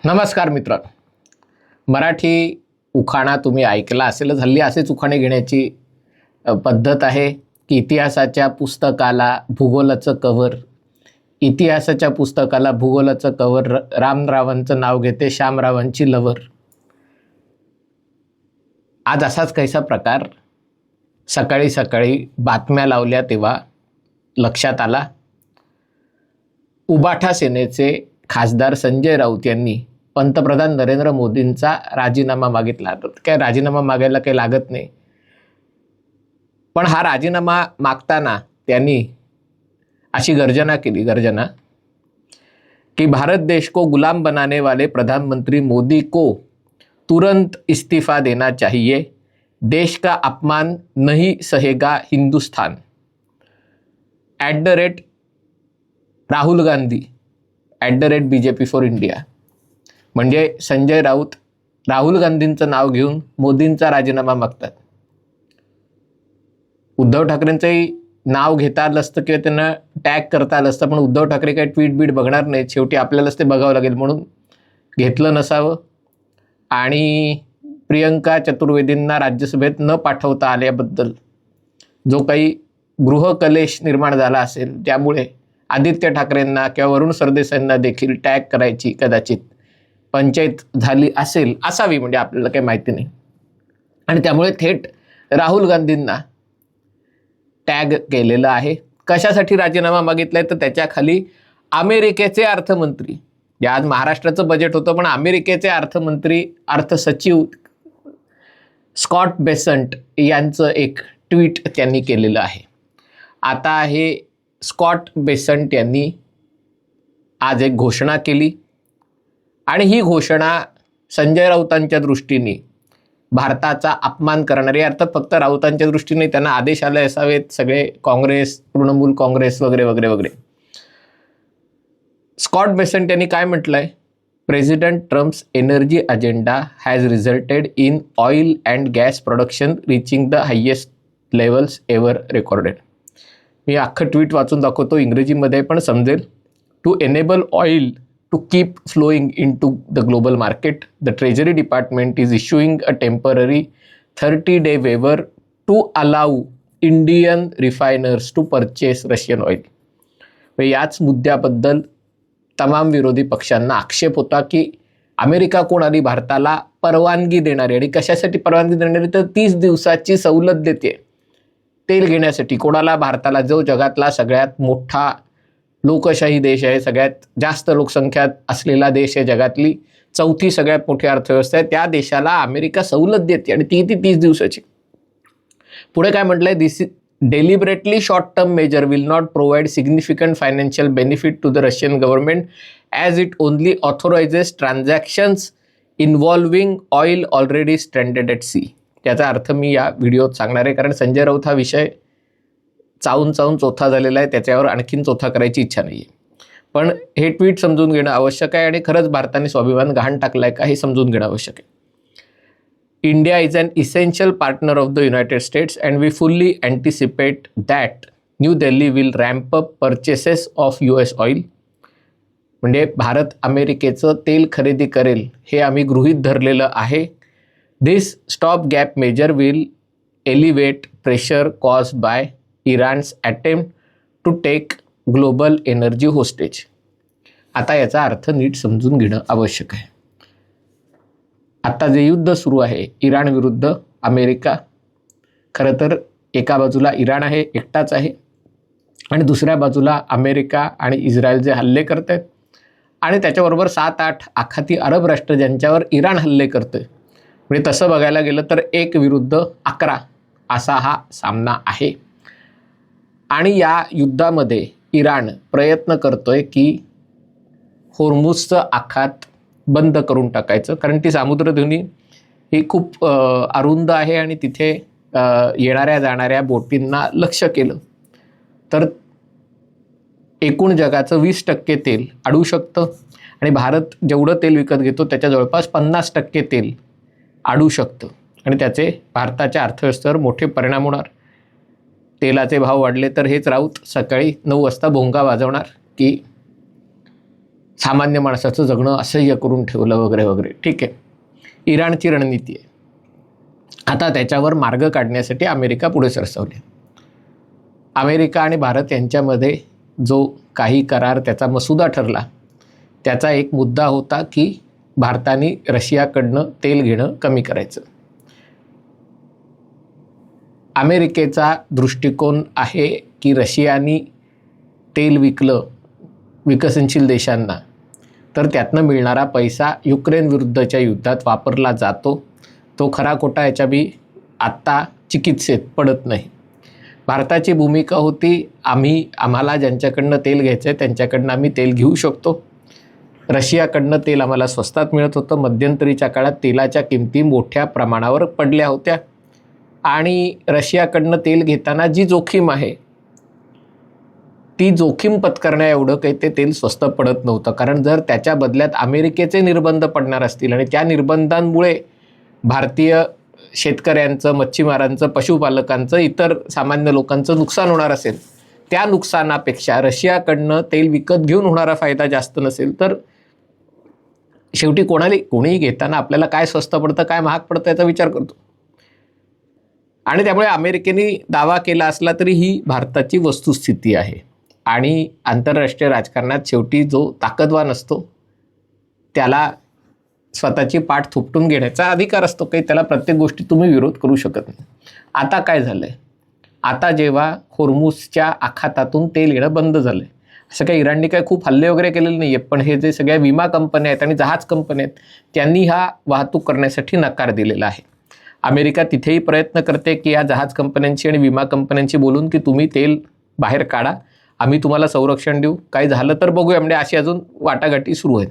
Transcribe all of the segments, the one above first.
नमस्कार मित्रांनो, मराठी उखाणा तुम्ही ऐकला असेलच. हल्ली असेच उखाणे घेण्याची पद्धत आहे की इतिहासाच्या पुस्तकाला भूगोलाचं कव्हर, इतिहासाच्या पुस्तकाला भूगोलाचं कव्हर रामरावांचं नाव घेते, श्यामरावांची लवर. आज असाच कैसा प्रकार सकाळी सकाळी बातम्या लावल्या तेव्हा लक्षात आला. उबाठा सेनेचे खासदार संजय राऊत यांनी पंतप्रधान नरेंद्र मोदींचा राजीनामा मागितला. तर काय राजीनामा मागायला काही लागत नाही, पण हा राजीनामा मागताना त्यांनी अशी गर्जना केली, कि भारत देश को गुलाम बनाने वाले प्रधानमंत्री मोदी को तुरंत इस्तीफा देना चाहिए, देश का अपमान नहीं सहेगा Hindustan. @Rahul Gandhi @BJP for India. म्हणजे संजय राऊत राहुल गांधींचं नाव घेऊन मोदींचा राजीनामा मागतात. उद्धव ठाकरेंचंही नाव घेता आलं असतं किंवा त्यांना टॅग करता आलं असतं, पण उद्धव ठाकरे काही ट्विट बीट बघणार नाहीत. शेवटी आपल्यालाच ते बघावं लागेल म्हणून घेतलं नसावं. आणि प्रियंका चतुर्वेदींना राज्यसभेत न पाठवता आल्याबद्दल जो काही गृहकलेश निर्माण झाला असेल, त्यामुळे आदित्य ठाकरेंना किंवा वरुण सरदेसाईंना देखील टॅग करायची कदाचित पंचायत झाली असेल, असावी, म्हणजे आपल्याला काही माहिती नाही. आणि त्यामुळे थेट राहुल गांधींना टॅग केलेलं आहे. कशासाठी राजीनामा मागितलाय तर त्याच्या खाली अमेरिकेचे अर्थमंत्री, आज महाराष्ट्राचं बजेट होतं पण अमेरिकेचे अर्थमंत्री अर्थसचिव स्कॉट बेसंट यांचं एक ट्विट त्यांनी केलेलं आहे. आता हे स्कॉट बेसंट यांनी आज एक घोषणा केली आणि ही घोषणा संजय राऊतांच्या दृष्टीने भारताचा अपमान करणारी, अर्थात फक्त राऊतांच्या दृष्टीने त्यांना आदेश आले असावेत सगळे काँग्रेस, तृणमूल काँग्रेस वगैरे वगैरे वगैरे. स्कॉट बेसंट यांनी काय म्हटलंय? President Trump's energy agenda has resulted in oil and gas production reaching the highest levels ever recorded. मी अख्खं ट्विट वाचून दाखवतो, इंग्रजीमध्ये पण समजेल. To enable oil to keep flowing into the global market, the Treasury Department is issuing a temporary 30-day waiver to allow Indian refiners to purchase Russian oil. याच मुद्द्याबद्दल तमाम विरोधी पक्षांना आक्षेप होता की अमेरिका कोणाली भारताला परवानगी देणारी, आणि कशासाठी परवानगी देणारी तर 30 दिवसाची सवलत देते तेल घेण्यासाठी. कोणाला? भारताला, जो जगातला सगळ्यात मोठा लोकशाही देश आहे, सगळ्यात जास्त लोकसंख्या असलेला देश आहे, जगातली चौथी सगळ्यात मोठी अर्थव्यवस्था आहे, त्या देशाला अमेरिका सवलत देते आणि ती 30 दिवसाची. पुढे काय म्हटलंय? This deliberately short term measure will not provide significant financial benefit to the Russian government as it only authorises transactions involving oil already stranded at sea. त्याचा अर्थ मी या व्हिडिओत सांगणार आहे, कारण संजय राऊत हा विषय चावून चोथा झालेला आहे, त्याच्यावर आणखीन चोथा करायची इच्छा नाही आहे. पण हे ट्विट समजून घेणं आवश्यक आहे आणि खरंच भारताने स्वाभिमान गहाण टाकलाय का हे समजून घेणं आवश्यक आहे. India is an essential partner of the United States and we fully anticipate that New Delhi will ramp up purchases of US oil. म्हणजे भारत अमेरिकेचं तेल खरेदी करेल हे आम्ही गृहीत धरलेलं आहे. This stopgap measure will elevate pressure caused by Iran's attempt to take global energy hostage. आता याचा अर्थ नीट समजून घेणं आवश्यक आहे. आता जे युद्ध सुरू आहे इराण विरुद्ध अमेरिका, खरं तर एका बाजूला इराण आहे, एकटाच आहे, आणि दुसऱ्या बाजूला अमेरिका आणि इस्रायल जे हल्ले करत आहेत, आणि त्याच्याबरोबर 7-8 आखाती अरब राष्ट्र ज्यांच्यावर इराण हल्ले करतोय. म्हणजे तसं बघायला गेलं तर 1 विरुद्ध 11 असा हा सामना आहे. आणि या युद्धामध्ये इराण प्रयत्न करतोय की होर्मुझचं आखात बंद करून टाकायचं, कारण ती सामुद्रधुनी ही खूप अरुंद आहे आणि तिथे येणाऱ्या जाणाऱ्या बोटींना लक्ष्य केलं तर एकूण जगाचं 20% तेल अडू शकतं. आणि भारत जेवढं तेल विकत घेतो त्याच्या जवळपास 50% तेल अडू शकतं. आणि त्याचे भारताच्या अर्थव्यवस्थेवर मोठे परिणाम होणार. तेलाचे भाव वाढले तर हेच राऊत सकाळी 9 वाजता भोंगा वाजवणार की सामान्य माणसाचं जगणं असह्य करून ठेवलं वगैरे वगैरे. ठीक आहे, इराणची रणनीती आहे. आता त्याच्यावर मार्ग काढण्यासाठी अमेरिका पुढे सरसावली. अमेरिका आणि भारत यांच्यामध्ये जो काही करार त्याचा मसुदा ठरला, त्याचा एक मुद्दा होता की भारताने रशियाकडनं तेल घेणं कमी करायचं. अमेरिकेचा दृष्टिकोन आहे की रशियाने तेल विकलं विकसनशील देशांना तर त्यातनं मिळणारा पैसा युक्रेन विरुद्धच्या युद्धात वापरला जातो. तो खरा खोटा याच्या बी आत्ता चिकित्सेत पडत नाही. भारताची भूमिका होती आम्हाला ज्यांच्याकडनं तेल घ्यायचं आहे त्यांच्याकडनं आम्ही तेल घेऊ शकतो. रशियाकडनं तेल आम्हाला स्वस्तात मिळत होतं. मध्यंतरीच्या काळात तेलाच्या किमती मोठ्या प्रमाणावर पडल्या होत्या आणि रशियाकडनं तेल घेताना जी जोखीम आहे ती जोखीम पत्करण्या एवढं काही ते तेल स्वस्त पडत नव्हतं. कारण जर त्याच्या बदल्यात अमेरिकेचे निर्बंध पडणार असतील आणि त्या निर्बंधांमुळे भारतीय शेतकऱ्यांचं, मच्छीमारांचं, पशुपालकांचं, इतर सामान्य लोकांचं नुकसान होणार असेल, त्या नुकसानापेक्षा रशियाकडनं तेल विकत घेऊन होणारा फायदा जास्त नसेल तर शेवटी कोणीही घेताना आपल्याला काय स्वस्त पडतं काय महाग पडतं याचा विचार करतो. आणि त्यामुळे अमेरिकेने दावा केला असला तरी ही भारताची वस्तुस्थिती आहे. आणि आंतरराष्ट्रीय राजकारणात शेवटी जो ताकदवान असतो त्याला स्वतःची पाठ थोपटून घेण्याचा अधिकार असतो. काही त्याला प्रत्येक गोष्टी तुम्ही विरोध करू शकत नाही. आता काय झालं आहे, आता जेव्हा होर्मुझच्या आखातातून तेल येणं बंद झालं आहे, असं काही इराणने काय खूप हल्ले वगैरे केलेले नाही आहेत, पण हे जे सगळ्या विमा कंपन्या आहेत आणि जहाज कंपन्या आहेत त्यांनी हा वाहतूक करण्यासाठी नकार दिलेला आहे. अमेरिका तिथेही प्रयत्न करते की या जहाज कंपन्यांशी आणि विमा कंपन्यांशी बोलून की तुम्ही तेल बाहेर काढा, आम्ही तुम्हाला संरक्षण देऊ, काही झालं तर बघूया, म्हणजे अशी अजून वाटाघाटी सुरू आहेत.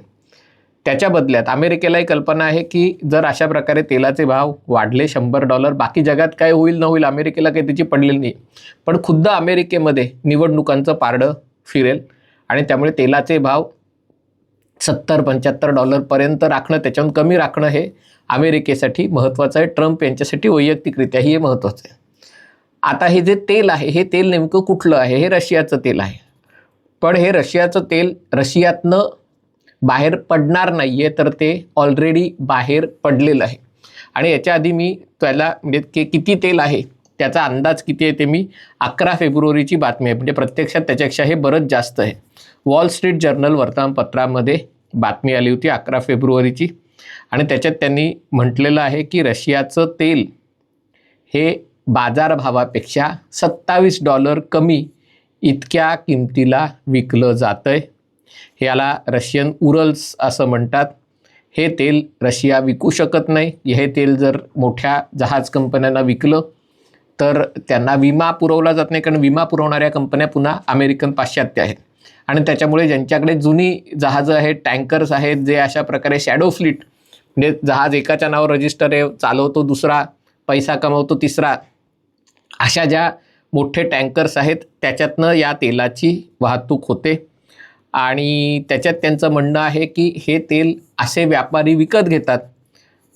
त्याच्या बदल्यात अमेरिकेलाही कल्पना आहे की जर अशा प्रकारे तेलाचे भाव वाढले $100, बाकी जगात काय होईल न होईल अमेरिकेला काही त्याची पडलेली नाही, पण खुद्द अमेरिकेमध्ये निवडणुकांचं पारडं फिरेल आणि त्यामुळे तेलाचे भाव $70-75 पर्यंत राखणं, त्याच्याहून कमी राखणं हे अमेरिकेसाठी महत्त्वाचं आहे. ट्रम्प यांच्यासाठी वैयक्तिकरित्याही हे महत्त्वाचं आहे. आता हे जे तेल आहे हे तेल नेमकं कुठलं आहे? हे रशियाचं तेल आहे. पण हे रशियाचं तेल रशियातनं बाहेर पडणार नाही आहे, तर ते ऑलरेडी बाहेर पडलेलं आहे. आणि याच्या आधी मी त्याला म्हणजे किती तेल आहे त्याचा अंदाज किती आहे ते मी 11 फेब्रुवारीची बातमी आहे, म्हणजे प्रत्यक्षात त्याच्यापेक्षा हे बरंच जास्त आहे. वॉल स्ट्रीट जर्नल वर्तमानपत्रामध्ये बातमी आली होती 11 फेब्रुवारीची आणि त्याच्यात त्यांनी म्हटलेलं आहे की रशियाचं तेल हे बाजारभावापेक्षा $27 कमी इतक्या किमतीला विकलं जातं आहे. याला रशियन उरल्स असं म्हणतात. हे तेल रशिया विकू शकत नाही. हे तेल जर मोठ्या जहाज कंपन्यांना विकलं तर त्यांना विमा पुरवला जात नाही, कारण विमा पुरवणाऱ्या कंपन्या पुन्हा अमेरिकन पाश्चात्य आहेत आणि त्याच्यामुळे ज्यांच्याकडे जुनी जहाजं आहेत, टँकर्स आहेत, जे अशा प्रकारे शॅडो फ्लीट म्हणजे जहाज एकाच्या नावावर रजिस्टर आहे, चालवतो दुसरा, पैसा कमवतो तिसरा, अशा ज्या मोठे टँकर्स आहेत त्याच्यातनं या तेलाची वाहतूक होते. आणि त्याच्यात त्यांचं म्हणणं आहे की हे तेल असे व्यापारी विकत घेतात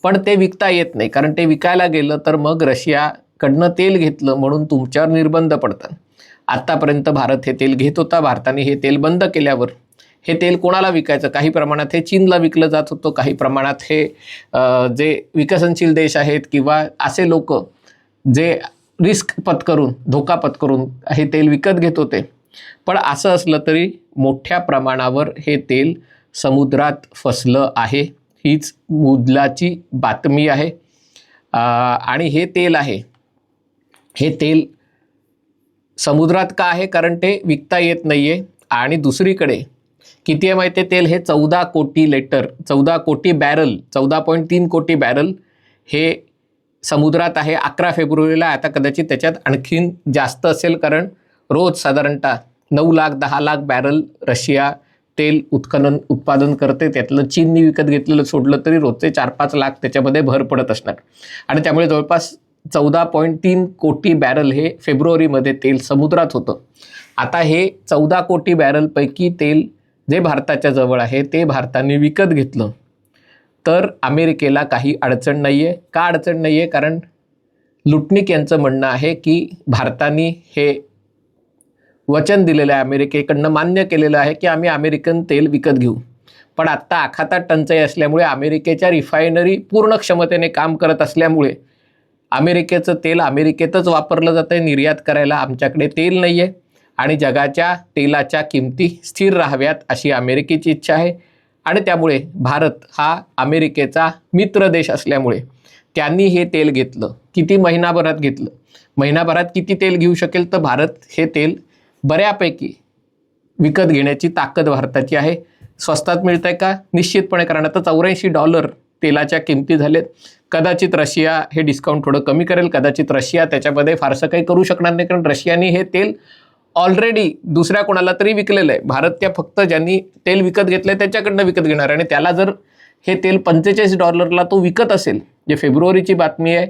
पण ते विकता येत नाही, कारण ते विकायला गेलं तर मग रशियाकडनं तेल घेतलं म्हणून तुमच्यावर निर्बंध पडतात. आत्तापर्यंत भारत हे तेल घेत होता. भारताने हे तेल बंद केल्यावर हे तेल कोणाला विकायचं? काही प्रमाणात हे चीनला विकलं जात होतं, काही प्रमाणात हे जे विकसनशील देश आहेत किंवा असे लोक जे रिस्क पत्करून, धोका पत्करून हे तेल विकत घेत होते. पण असं असलं तरी मोठ्या प्रमाणावर हे तेल समुद्रात फसलं आहे. हीच मुद्दाची बातमी आहे. आणि हे तेल आहे, हे तेल समुद्रात का आहे? कारण ते विकता येत नाही आहे. आणि दुसरीकडे किती आहे माहिती आहे तेल? हे 14 कोटी लिटर, 14 कोटी बॅरल, 14.3 कोटी बॅरल हे समुद्रात आहे 11 फेब्रुवारीला. आता कदाचित त्याच्यात आणखीन जास्त असेल, कारण रोज साधारणतः 9 लाख 10 लाख बॅरल रशिया तेल उत्पादन करते. त्यातलं चीननी विकत घेतलेलं सोडलं तरी रोजचे 4-5 लाख त्याच्यामध्ये भर पडत असणार. आणि त्यामुळे जवळपास 14.3 कोटी बॅरल हे फेब्रुवारीमध्ये तेल समुद्रात होतं. आता हे 14 कोटी बॅरलपैकी तेल जे भारताच्या जवळ आहे ते भारताने विकत घेतलं तर अमेरिकेला काही अडचण नाही आहे. का अडचण नाही आहे? कारण लुटनिक यांचं म्हणणं आहे की भारताने हे वचन दिलेलं आहे, अमेरिकेकडनं मान्य केलेलं आहे की आम्ही अमेरिकन तेल विकत घेऊ. पण आत्ता आखातात टंचाई असल्यामुळे, अमेरिकेच्या रिफायनरी पूर्ण क्षमतेने काम करत असल्यामुळे अमेरिकेचं तेल अमेरिकेतच वापरलं जातं आहे. निर्यात करायला आमच्याकडे तेल नाही आहे आणि जगाच्या तेलाच्या किमती स्थिर राहाव्यात अशी अमेरिकेची इच्छा आहे. आणि त्यामुळे भारत हा अमेरिकेचा मित्र देश असल्यामुळे त्यांनी हे तेल घेतलं. किती? महिनाभरात घेतलं. महिनाभरात किती तेल घेऊ शकेल? तर भारत हे तेल बऱ्यापैकी विकत घेण्याची ताकद भारताची आहे. स्वस्तात मिळत आहे का? निश्चितपणे. कारण आता $84 तेलाच्या किमती झालेत. कदाचित रशिया हे डिस्काउंट थोडं कमी करेल, कदाचित रशिया त्याच्यामध्ये फारसं काही करू शकणार नाही, कारण रशियाने हे तेल ऑलरेडी दुसऱ्या कोणाला तरी विकलेलं आहे. भारत त्या फक्त ज्यांनी तेल विकत घेतलं आहे त्याच्याकडनं विकत घेणार आहे. आणि त्याला जर हे तेल $45 तो विकत असेल, जे फेब्रुवारीची बातमी आहे,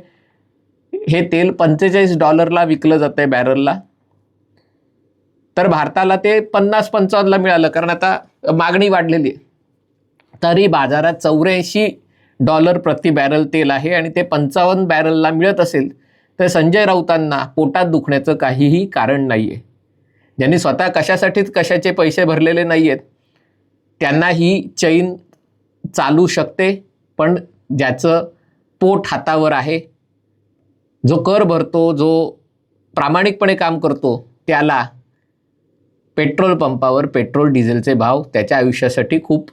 हे तेल $45 विकलं जातं आहे बॅरलला, तर भारताला ते 50-55 मिळालं. कारण आता मागणी वाढलेली आहे. तरी बाजारात $84 प्रति बॅरल तेल आहे आणि ते 55 बॅरलला मिळत असेल तर संजय राऊतांना पोटात दुखण्याचं काहीही कारण नाही आहे. ज्यांनी स्वतः कशासाठीच कशाचे पैसे भरलेले नाही आहेत त्यांना ही चैन चालू शकते. पण ज्याचं पोट हातावर आहे, जो कर भरतो, जो प्रामाणिकपणे काम करतो, त्याला पेट्रोल पंपावर पेट्रोल डिझेलचे भाव त्याच्या आयुष्यासाठी खूप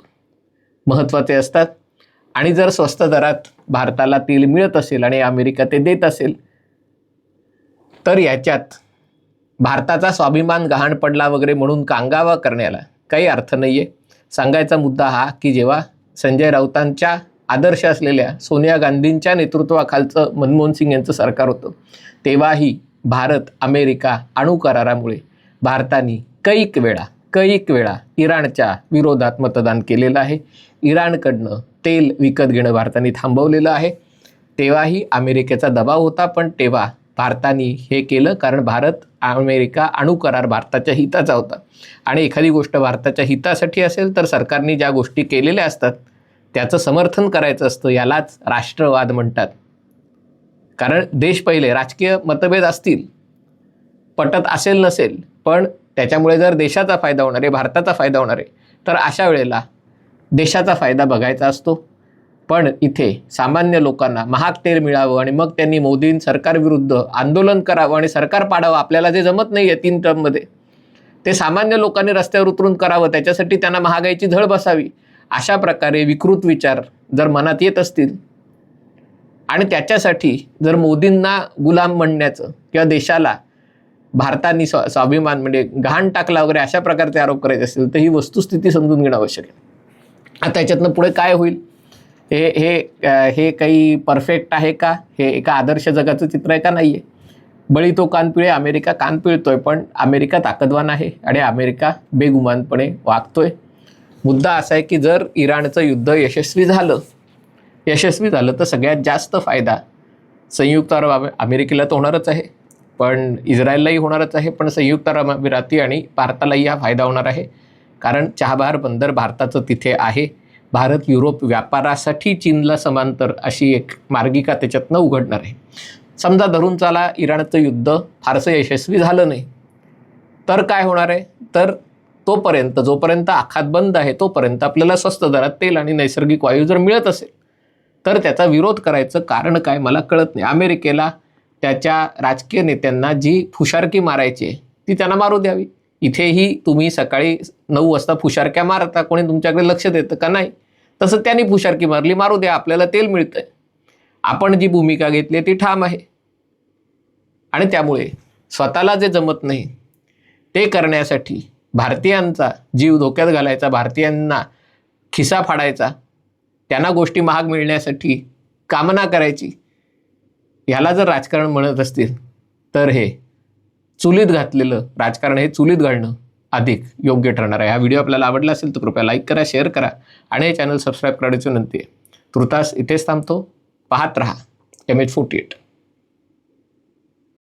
महत्त्वाचे असतात. आणि जर स्वस्त दरात भारताला तेल मिळत असेल आणि अमेरिका ते देत असेल तर याच्यात भारताचा स्वाभिमान गहाण पडला वगैरे म्हणून कांगावा करण्याला काही अर्थ नाही आहे. सांगायचा मुद्दा हा की जेव्हा संजय राऊतांच्या आदर्श असलेल्या सोनिया गांधींच्या नेतृत्वाखालचं मनमोहन सिंग यांचं सरकार होतं, तेव्हाही भारत अमेरिका अणु करारामुळे भारताने कैक वेळा इराणच्या विरोधात मतदान केलेलं आहे. इराणकडनं तेल विकत घेणं भारताने थांबवलेलं आहे. तेव्हाही अमेरिकेचा दबाव होता, पण तेव्हा भारताने हे केलं कारण भारत अमेरिका अणु करार भारताच्या हिताचा होता. आणि एखादी गोष्ट भारताच्या हितासाठी असेल तर सरकारने ज्या गोष्टी केलेल्या असतात त्याचं समर्थन करायचं असतं. यालाच राष्ट्रवाद म्हणतात. कारण देश पहिले, राजकीय मतभेद असतील, पटत असेल नसेल, पण त्याच्यामुळे जर देशाचा फायदा होणार आहे, भारताचा फायदा होणार आहे, तर अशा वेळेला देशाचा फायदा बघायचा असतो. पण इथे सामान्य लोकांना महाग तेल मिळावं आणि मग त्यांनी मोदी सरकारविरुद्ध आंदोलन करावं आणि सरकार पाडावं, आपल्याला जे जमत नाही आहे 3 टर्ममध्ये, ते सामान्य लोकांनी रस्त्यावर उतरून करावं, त्याच्यासाठी त्यांना महागाईची झळ बसावी, अशा प्रकारे विकृत विचार जर मनात येत असतील आणि त्याच्यासाठी जर मोदींना गुलाम म्हणण्याचं किंवा देशाला भारताने स्वाभिमान म्हणजे गहाण टाकला वगैरे अशा प्रकारचे आरोप करायचे असतील तर ही वस्तुस्थिती समजून घेणं आवश्यक आहे. आता याच्यातनं पुढे काय होईल? हे काही परफेक्ट आहे का? हे एका आदर्श जगाचं चित्र आहे का? नाही आहे. बळी तो कान पिळे, अमेरिका कान पिळतोय, पण अमेरिका ताकदवान आहे आणि अमेरिका बेगुमानपणे वागतोय. मुद्दा असा आहे की जर इराणचं युद्ध यशस्वी झालं तर सगळ्यात जास्त फायदा संयुक्त अरब अमेरिकेला तर होणारच आहे, पण इस्रायललाही होणारच आहे, पण संयुक्त अरब अमिराती आणि भारतालाही हा फायदा होणार आहे. कारण चहाबहार बंदर भारताचं तिथे आहे. भारत युरोप व्यापारासाठी चीनला समांतर अशी एक मार्गिका त्याच्यातनं उघडणार आहे. समजा धरून चाला इराणचं युद्ध फारसं यशस्वी झालं नाही तर काय होणार आहे? तर जोपर्यंत आखात बंद आहे तोपर्यंत आपल्याला स्वस्त दरात तेल आणि नैसर्गिक वायू जर मिळत असेल तर त्याचा विरोध करायचं कारण काय मला कळत नाही. अमेरिकेला त्याच्या राजकीय नेत्यांना जी फुशारकी मारायची आहे ती त्यांना मारू द्यावी. इथेही तुम्ही सकाळी 9 वाजता फुशारक्या मारता, कोणी तुमच्याकडे लक्ष देतं का? नाही. तसं त्यांनी फुशारकी मारली, मारू द्या, आपल्याला तेल मिळतंय. आपण जी भूमिका घेतली ती ठाम आहे. आणि त्यामुळे स्वतःला जे जमत नाही ते करण्यासाठी भारतीयांचा जीव धोक्यात घालायचा, भारतीयांना खिसा फाडायचा, त्यांना गोष्टी महाग मिळण्यासाठी कामना करायची, ह्याला जर राजकारण म्हणत असतील तर हे चुलीत घातलेलं राजकारण, हे चुलीत घालणं अधिक योग्य ठरणार आहे. हा व्हिडिओ आपल्याला आवडला असेल तर कृपया लाईक करा, शेअर करा आणि हे चॅनल सबस्क्राईब करायची विनंती आहे. तुर्तास इथेच थांबतो. पाहत रहा MH48.